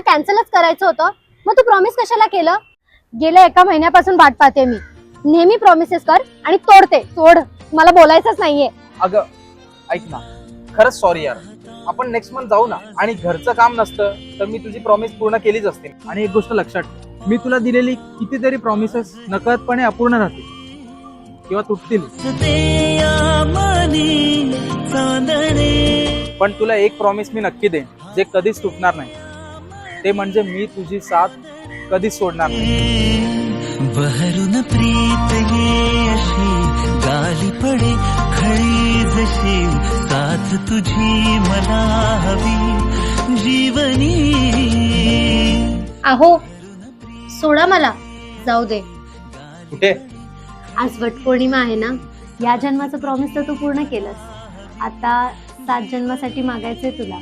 कॅन्सलच करायचं होतं, मग तू प्रॉमिस कशाला केलं? गेल्या 1 महिन्यापासून वाट पाहते मी. नेहमी प्रॉमिसेस कर आणि तोड. मला बोलायचंच नाहीये. अगं ऐक ना, खरंच सॉरी यार. आपण नेक्स्ट मंथ जाऊ ना. आणि घरचं काम नसतं तर मी तुझी प्रॉमिस पूर्ण केलीच असते. आणि एक गोष्ट लक्षात ठेव, मी तुला दिलेली कितीतरी प्रॉमिसेस नकळतपणे अपूर्ण राहतील किंवा तुटतील, पण तुला एक प्रॉमिस मी नक्की देईन जे कधीच तुटणार नाही. ते म्हणजे मी तुझी साथ कधीच सोडणार नाही. बहरून प्रीत ये अशी गाली पडे खळी जशी साथ तुझी मला हवी जीवनी. अहो सोडा मला, जाऊ दे. कुठे? आज वटपौर्णिमा आहे ना. या जन्माचं प्रॉमिस तर तू पूर्ण केलंस. आता 7 जन्मासाठी मागायचंय तुला.